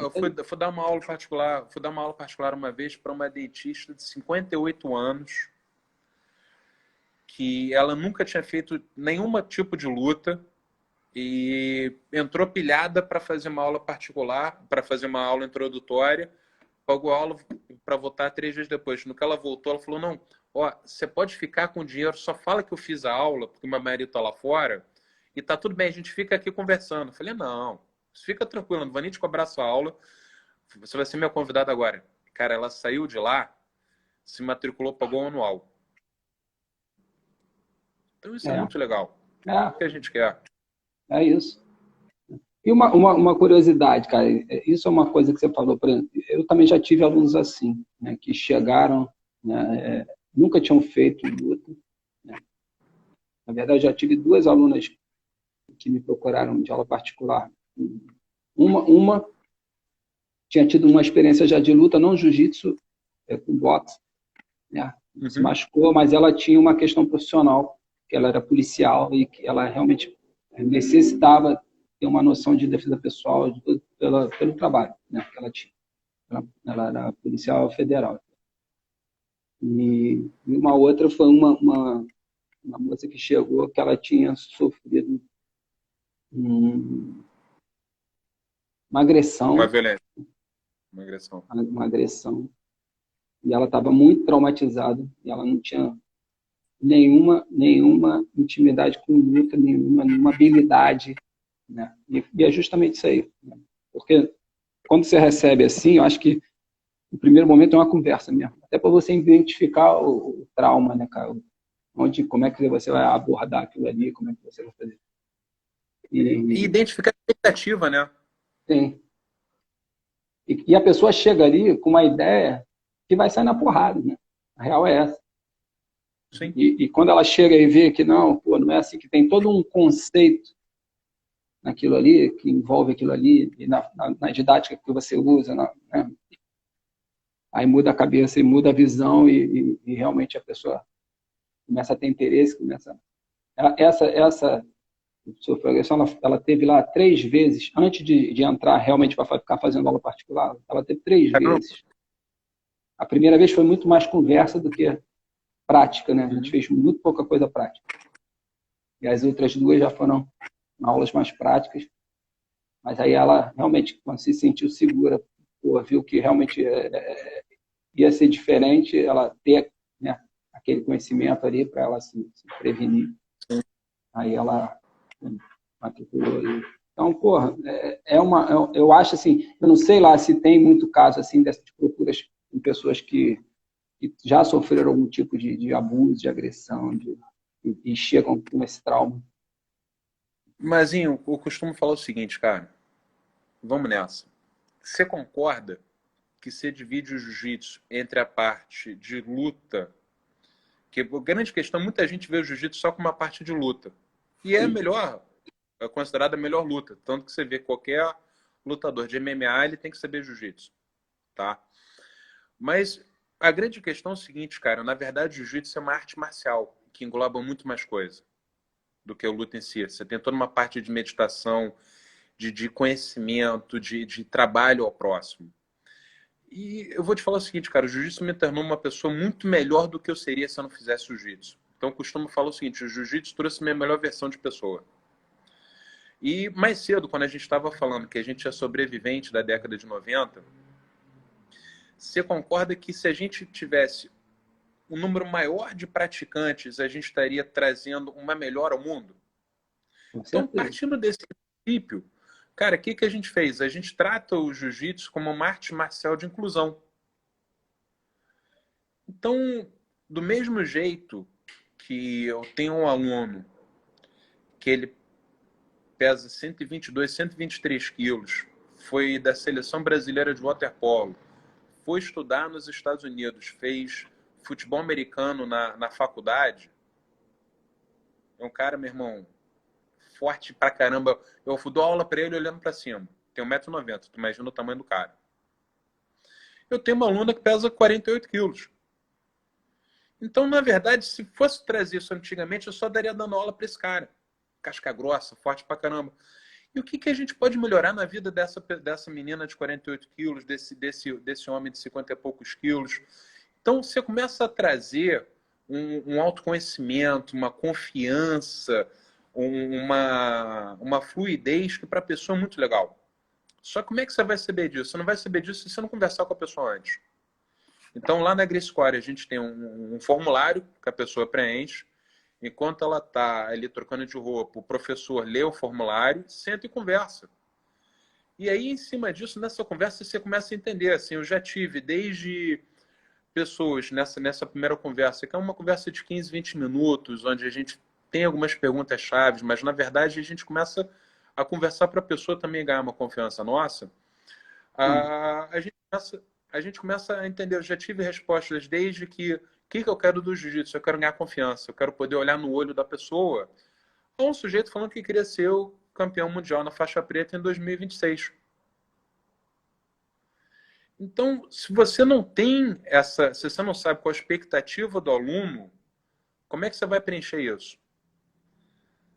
uma aula particular, fui dar uma aula particular uma vez para uma dentista de 58 anos, que ela nunca tinha feito nenhum tipo de luta e entrou pilhada para fazer uma aula particular, para fazer uma aula introdutória, pagou a aula para voltar 3 dias depois. No que ela voltou, ela falou, não, ó, você pode ficar com o dinheiro, só fala que eu fiz a aula, porque meu marido tá lá fora, e tá tudo bem, a gente fica aqui conversando. Eu falei, não, fica tranquilo, não vou nem te cobrar sua aula, você vai ser meu convidado agora. Cara, ela saiu de lá, se matriculou, pagou o anual. Então isso é É, muito legal. é, O que a gente quer? é isso. E uma curiosidade, cara, isso é uma coisa que você falou, por exemplo, eu também já tive alunos assim, né, que chegaram, né, nunca tinham feito luta, né. Na verdade, já tive duas alunas que me procuraram de aula particular. Uma tinha tido uma experiência já de luta, não jiu-jitsu, com boxe, né, se Uhum. machucou, mas ela tinha uma questão profissional, que ela era policial e que ela realmente necessitava ter uma noção de defesa pessoal pelo trabalho, né, que ela tinha. Ela era policial federal. E uma outra foi uma moça que chegou que ela tinha sofrido uma Uma agressão, violência, uma agressão. uma agressão, e ela estava muito traumatizada, e ela não tinha nenhuma intimidade com luta, nenhuma habilidade, né? E é justamente isso aí, né? Porque quando você recebe assim, eu acho que o primeiro momento é uma conversa mesmo, até para você identificar o trauma, né, cara? Onde, como é que você vai abordar aquilo ali, como é que você vai fazer. E E, identificar a expectativa, né? tem. E a pessoa chega ali com uma ideia que vai sair na porrada, né? A real é essa. Sim. E quando ela chega e vê que não, pô, não é assim, que tem todo um conceito naquilo ali, que envolve aquilo ali, e na didática que você usa, né? Aí muda a cabeça e muda a visão e realmente a pessoa começa a ter interesse, começa... Essa sofreu agressão, ela teve lá 3 vezes, antes de entrar realmente para ficar fazendo aula particular, ela teve 3 vezes. A primeira vez foi muito mais conversa do que prática, né? A gente Uhum. fez muito pouca coisa prática. E as outras duas já foram aulas mais práticas. Mas aí ela realmente, quando se sentiu segura, pô, viu que realmente ia ser diferente, ela ter, né, aquele conhecimento ali para ela se prevenir. Aí ela matriculou ali. Então, porra, eu acho assim, eu não sei lá se tem muito caso assim dessas procuras com pessoas que já sofreram algum tipo de abuso, de agressão, e chegam com esse trauma. Mazinho, eu costumo falar o seguinte, cara. Vamos nessa. Você concorda que você divide o jiu-jitsu entre a parte de luta, que a grande questão, muita gente vê o jiu-jitsu só como uma parte de luta. E é a Sim, melhor, é considerada a melhor luta. Tanto que você vê qualquer lutador de MMA, ele tem que saber jiu-jitsu, tá? Mas a grande questão é o seguinte, cara, na verdade o jiu-jitsu é uma arte marcial, que engloba muito mais coisa do que a luta em si. Você tem toda uma parte de meditação, de conhecimento, de trabalho ao próximo. E eu vou te falar o seguinte, cara, o jiu-jitsu me tornou uma pessoa muito melhor do que eu seria se eu não fizesse jiu-jitsu. Então eu costumo falar o seguinte, o jiu-jitsu trouxe minha melhor versão de pessoa. E mais cedo, quando a gente estava falando que a gente é sobrevivente da década de 90, você concorda que se a gente tivesse um número maior de praticantes, a gente estaria trazendo uma melhora ao mundo? com Então, certeza. partindo desse princípio, Cara, o que que a gente fez? A gente trata o jiu-jitsu como uma arte marcial de inclusão. Então, do mesmo jeito que eu tenho um aluno que ele pesa 122, 123 quilos, foi da seleção brasileira de waterpolo, foi estudar nos Estados Unidos, fez futebol americano na faculdade. É um cara, meu irmão, forte pra caramba. Eu dou aula pra ele olhando pra cima. Tem 1,90 m, tu imagina o tamanho do cara. Eu tenho uma aluna que pesa 48 quilos. Então, na verdade, se fosse trazer isso antigamente, eu só daria dando aula para esse cara. Casca grossa, forte pra caramba. E o que, que a gente pode melhorar na vida dessa menina de 48 quilos, desse homem de 50 e poucos quilos? Então, você começa a trazer um autoconhecimento, uma confiança, uma fluidez que para a pessoa é muito legal. Só que como é que você vai saber disso? Você não vai saber disso se você não conversar com a pessoa antes. Então, lá na Griscore, a gente tem um formulário que a pessoa preenche. Enquanto ela está ali trocando de roupa, o professor lê o formulário, senta e conversa. E aí, em cima disso, nessa conversa, você começa a entender. Assim, eu já tive desde pessoas nessa primeira conversa, que é uma conversa de 15, 20 minutos, onde a gente tem algumas perguntas-chave, mas, na verdade, a gente começa a conversar para a pessoa também ganhar uma confiança nossa. A gente começa a entender. Eu já tive respostas desde que o que eu quero do jiu-jitsu? Eu quero ganhar confiança, eu quero poder olhar no olho da pessoa. Um sujeito falando que queria ser o campeão mundial na faixa preta em 2026. Então, se você não tem se você não sabe qual a expectativa do aluno, como é que você vai preencher isso?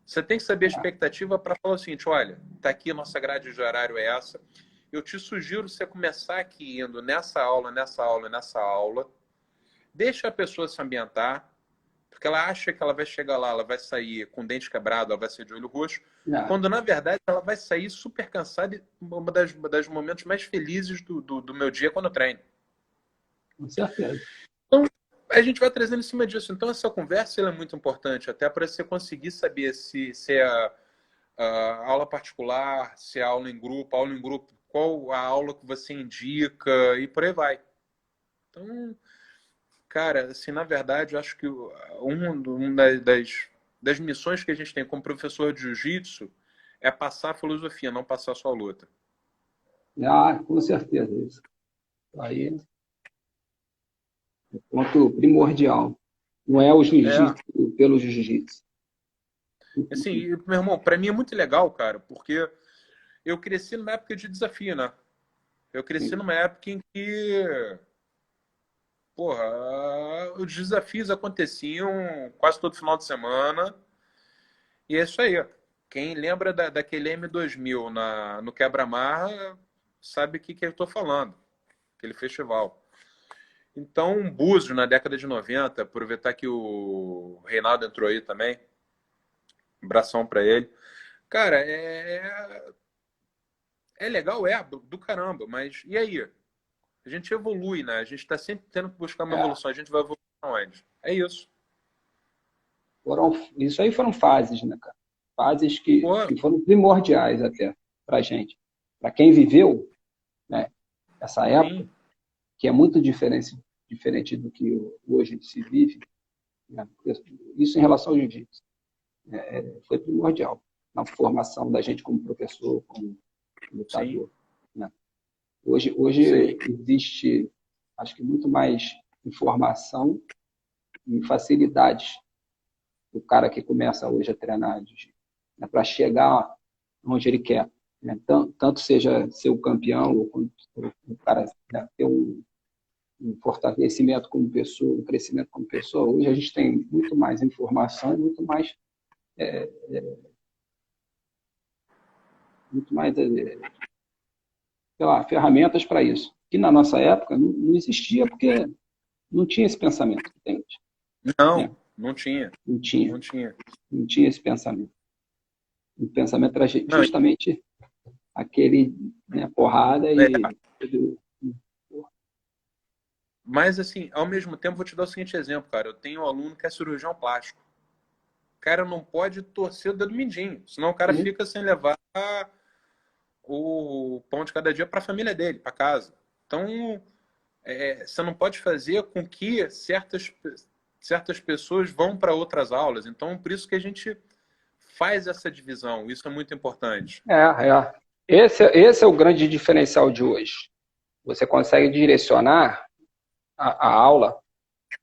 Você tem que saber a expectativa para falar o seguinte: olha, está aqui a nossa grade de horário é essa. Eu te sugiro você começar aqui indo nessa aula, nessa aula, nessa aula. Deixa a pessoa se ambientar, porque ela acha que ela vai chegar lá, ela vai sair com o dente quebrado, ela vai sair de olho roxo, quando na verdade ela vai sair super cansada e uma das momentos mais felizes do meu dia é quando eu treino. Com certeza. Então, a gente vai trazendo em cima disso. Então, essa conversa é muito importante, até para você conseguir saber se é a aula particular, se é aula em grupo, qual a aula que você indica e por aí vai. Então, cara, assim, na verdade, eu acho que uma das missões que a gente tem como professor de jiu-jitsu é passar a filosofia, não passar só a luta. Com certeza, isso. Aí é ponto primordial. Não é o jiu-jitsu pelo jiu-jitsu. Assim, meu irmão, para mim é muito legal, cara, porque eu cresci numa época de desafio, né? Eu cresci numa época em que, porra, os desafios aconteciam quase todo final de semana. E é isso aí. Quem lembra daquele M2000 no Quebra-Marra sabe o que eu estou falando. Aquele festival. Então, Búzios, na década de 90, aproveitar que o Reinaldo entrou aí também. Um abração para ele. Cara, é legal, do caramba, mas e aí? A gente evolui, né? A gente está sempre tendo que buscar uma evolução. A gente vai evoluir aonde? É isso. Isso aí foram fases, né, cara? Fases que foram primordiais até para a gente. Para quem viveu, né, essa época, que é muito diferente do que hoje se vive, né? Isso em relação ao jiu-jitsu. Foi primordial na formação da gente como professor, como lutador. Né? Hoje existe, acho que, muito mais informação e facilidades do cara que começa hoje a treinar, né, para chegar onde ele quer. Né? Tanto seja ser o campeão, ou o cara, né, ter um fortalecimento como pessoa, um crescimento como pessoa. Hoje a gente tem muito mais informação, muito mais sei lá, ferramentas para isso. Que na nossa época não existia, porque não tinha esse pensamento, entende? Não, né? Não tinha. Não tinha esse pensamento. O pensamento era justamente aquele, né, porrada e... Mas, assim, ao mesmo tempo, vou te dar o seguinte exemplo, cara. Eu tenho um aluno que é cirurgião plástico. O cara não pode torcer o dedo mindinho, senão o cara fica sem levar o pão de cada dia para a família dele, para casa. Então, você não pode fazer com que certas pessoas vão para outras aulas. Então, por isso que a gente faz essa divisão. Isso é muito importante. É. Esse é o grande diferencial de hoje. Você consegue direcionar a aula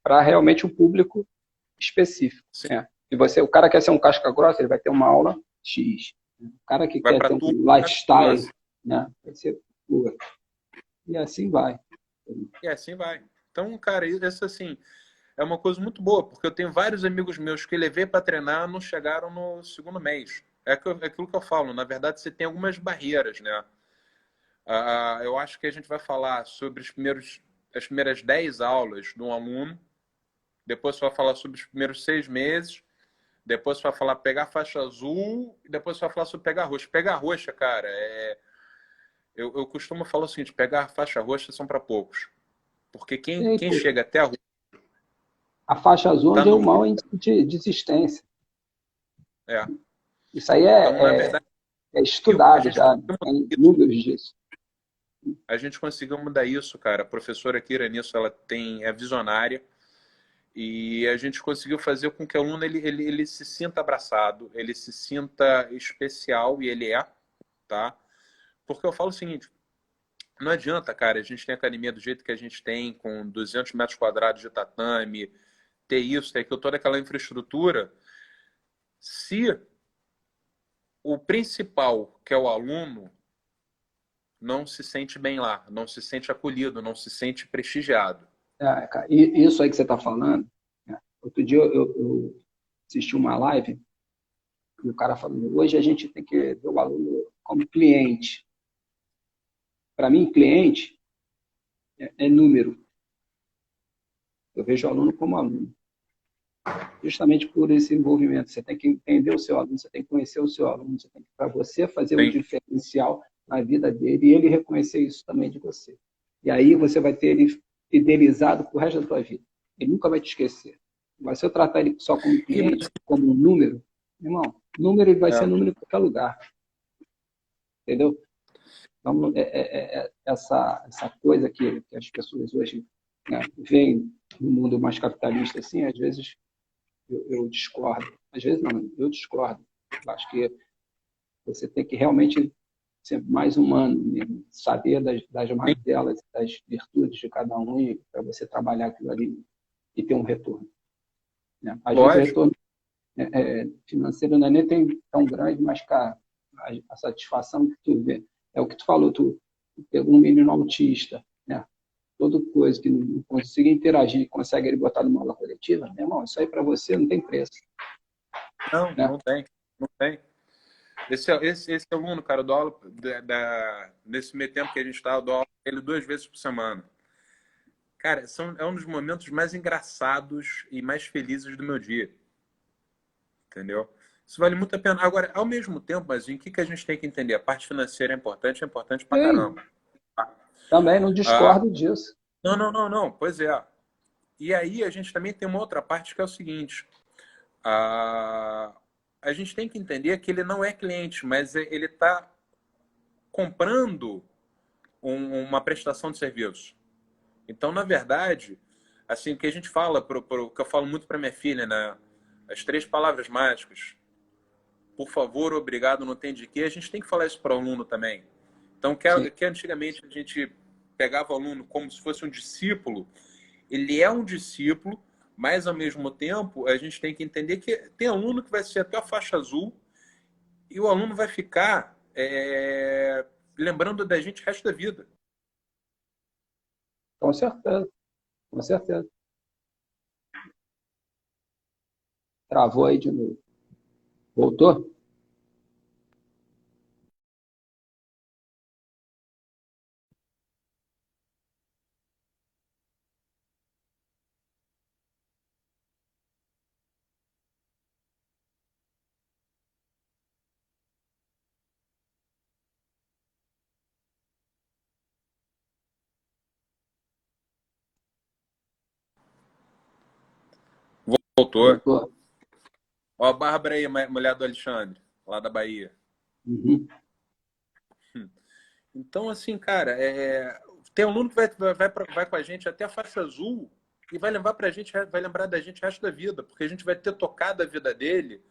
para realmente um público específico. Sim, Né? E o cara quer ser um casca grossa, ele vai ter uma aula X. O cara que vai quer para ter um tudo. lifestyle, né? Vai ser pura. E assim vai. E assim vai. Então, cara, isso assim é uma coisa muito boa, porque eu tenho vários amigos meus que levei para treinar não chegaram no segundo mês. É aquilo que eu falo. Na verdade, você tem algumas barreiras, né? Eu acho que a gente vai falar sobre as primeiras 10 aulas de um aluno, depois você vai falar sobre os primeiros 6 meses, depois você vai falar pegar faixa azul, e depois você vai falar sobre pegar roxa. Pegar roxa, cara, eu costumo falar o seguinte: pegar faixa roxa são para poucos. Porque quem Pô, chega até a roxa a faixa azul está onde é no o nível. mal de desistência. É. Isso aí Então, na verdade, é a estudado gente já, conseguiu mudar tem isso. números disso. A gente conseguiu mudar isso, cara. A professora Kira nisso, é visionária. E a gente conseguiu fazer com que o aluno ele se sinta abraçado, ele se sinta especial, e ele é, tá? Porque eu falo o seguinte: não adianta, cara, a gente tem academia do jeito que a gente tem, com 200 metros quadrados de tatame, ter isso, ter aquilo, toda aquela infraestrutura, se o principal, que é o aluno, não se sente bem lá, não se sente acolhido, não se sente prestigiado. Cara, e isso aí que você está falando, né? Outro dia eu assisti uma live e o cara falando, hoje a gente tem que ver o aluno como cliente. Para mim, cliente é número. Eu vejo o aluno como aluno. Justamente por esse envolvimento. Você tem que entender o seu aluno, você tem que conhecer o seu aluno, para você fazer o Sim. diferencial na vida dele e ele reconhecer isso também de você. E aí você vai ter ele fidelizado para o resto da sua vida. Ele nunca vai te esquecer. Mas se eu tratar ele só como cliente, como um número, irmão, número ele vai ser número em qualquer lugar. Entendeu? Então, essa coisa que as pessoas hoje, né, veem no mundo mais capitalista, assim, às vezes eu discordo. Às vezes não, eu discordo. Eu acho que você tem que realmente ser mais humano mesmo, saber das mazelas, das virtudes de cada um e para você trabalhar aquilo ali e ter um retorno. Né? Às vezes o Lógico. retorno financeiro não é nem tão grande, mas, cara, a satisfação que tu vê é o que tu falou, tu pegou um menino autista, né? Toda coisa que não consiga interagir, consegue ele botar numa aula coletiva, meu irmão, isso aí para você não tem preço. Não, Né? não tem. Não tem. Esse aluno, cara, eu dou aula nesse meio tempo que a gente está, eu dou aula pra ele 2 vezes por semana. Cara, é um dos momentos mais engraçados e mais felizes do meu dia. Entendeu? Isso vale muito a pena. Agora, ao mesmo tempo, mas o que a gente tem que entender? A parte financeira é importante pra Sim, caramba. também não Ah, discordo disso. não, não, não, não. Pois é. E aí a gente também tem uma outra parte que é o seguinte. Ah, a gente tem que entender que ele não é cliente, mas ele está comprando uma prestação de serviço. Então, na verdade, assim, o que a gente fala, que eu falo muito para minha filha, né? As 3 palavras mágicas: por favor, obrigado, não tem de quê. A gente tem que falar isso para o aluno também. Então, Sim. que antigamente a gente pegava o aluno como se fosse um discípulo. Ele é um discípulo, mas ao mesmo tempo a gente tem que entender que tem aluno que vai ser até a faixa azul e o aluno vai ficar lembrando da gente o resto da vida. Com certeza, com certeza. Travou aí de novo. Voltou? Voltou. Voltou. Ó, a Bárbara aí, mulher do Alexandre, lá da Bahia. Uhum. Então, assim, cara, tem aluno que vai com a gente até a faixa azul e vai lembrar pra gente, vai lembrar da gente o resto da vida, porque a gente vai ter tocado a vida dele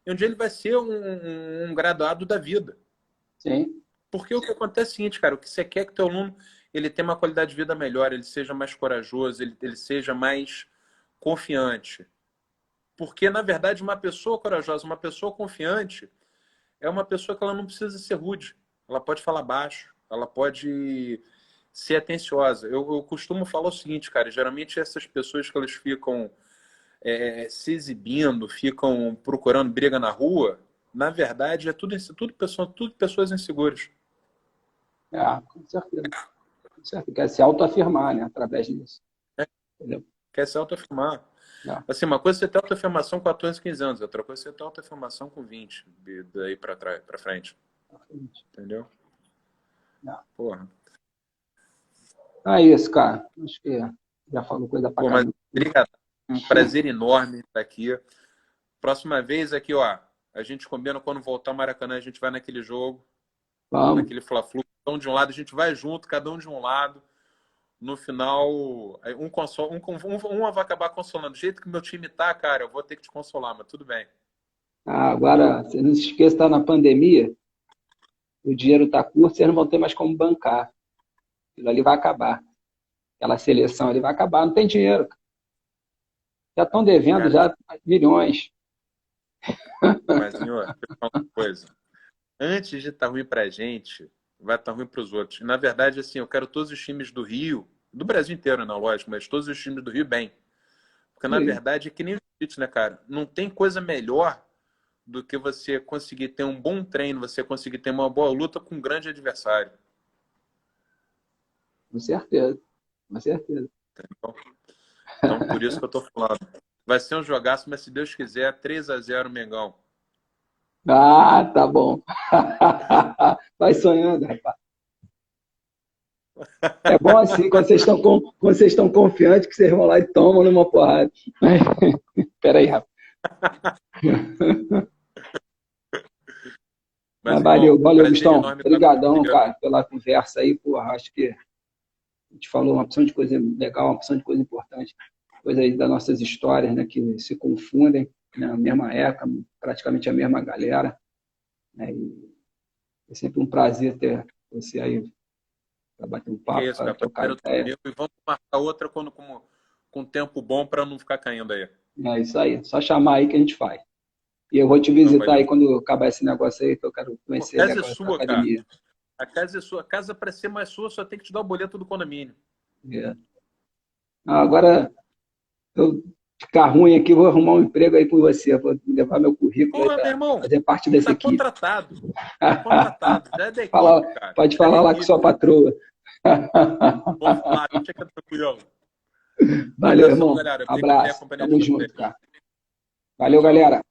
e um dia ele vai ser um graduado da vida. Sim. Porque o que acontece é o seguinte, cara, o que você quer é que o teu aluno ele tenha uma qualidade de vida melhor, ele seja mais corajoso, ele seja mais confiante. Porque, na verdade, uma pessoa corajosa, uma pessoa confiante, é uma pessoa que ela não precisa ser rude. Ela pode falar baixo, ela pode ser atenciosa. Eu costumo falar o seguinte, cara, geralmente essas pessoas que elas ficam se exibindo, ficam procurando briga na rua, na verdade, é tudo pessoas inseguras. Com certeza. Com certeza. Quer se autoafirmar, né? Através disso. É, Entendeu? quer se autoafirmar. É. Assim, uma coisa é você ter autoafirmação com 14, 15 anos, outra coisa é você ter autoafirmação com 20, daí pra frente. Entendeu? É. Porra. É isso, cara. Acho que já falou coisa pra Pô, mas caramba. obrigado. Um prazer enorme estar aqui. Próxima vez aqui, ó, a gente combina quando voltar ao Maracanã, a gente vai naquele jogo, Vamos. naquele Fla-Flu, cada um de um lado, a gente vai junto, cada um de um lado. No final, um vai acabar consolando. Do jeito que meu time tá, cara, eu vou ter que te consolar, mas tudo bem. Agora, você não se esqueça, está na pandemia, o dinheiro está curto, vocês não vão ter mais como bancar. Aquilo ali vai acabar. Aquela seleção ali vai acabar, não tem dinheiro. Já estão devendo Cara, já milhões. mas, senhor, deixa eu falar uma coisa. Antes de estar ruim pra gente, vai estar ruim para os outros. Na verdade, assim, eu quero todos os times do Rio, do Brasil inteiro, não, lógico, mas todos os times do Rio bem. Porque, na Sim. verdade, é que nem o jiu-jitsu, né, cara? Não tem coisa melhor do que você conseguir ter um bom treino, você conseguir ter uma boa luta com um grande adversário. Com certeza. Com certeza. Então, por isso que eu tô falando. Vai ser um jogaço, mas se Deus quiser, 3-0 Mengão. Tá bom. Vai sonhando, rapaz. É bom assim, quando vocês estão confiantes que vocês vão lá e tomam numa porrada. Espera aí, rapaz. Mas, valeu, irmão, valeu, prazer Gustavo. enorme estar Obrigadão, contigo. cara, pela conversa aí. Porra, acho que a gente falou uma opção de coisa legal, uma opção de coisa importante, coisa aí das nossas histórias, né, que se confundem, né, na mesma época, praticamente a mesma galera. Né, e é sempre um prazer ter você aí para bater um Que papo, isso, para cara. trocar Prazer é todo ideia. meu. E vamos marcar outra com tempo bom para não ficar caindo aí. É isso aí, só chamar aí que a gente faz. E eu vou te Então, visitar valeu. aí quando acabar esse negócio aí, que eu quero conhecer A o casa é negócio da sua, cara. academia. A casa é sua. A casa, para ser mais sua, só tem que te dar o boleto do condomínio. É. Agora, eu ficar ruim aqui, vou arrumar um emprego aí com você, vou levar meu currículo aí Porra, meu para irmão, fazer parte dessa tá equipe. contratado. Tá contratado. Já é da equipe, cara. Pode Já é da falar lá com equipe. sua patroa. Vamos falar, deixa que é tranquilo. Valeu, Abração, irmão. galera. Obrigado por ter Abraço. acompanhado Tamo vocês. junto, cara. Valeu, galera.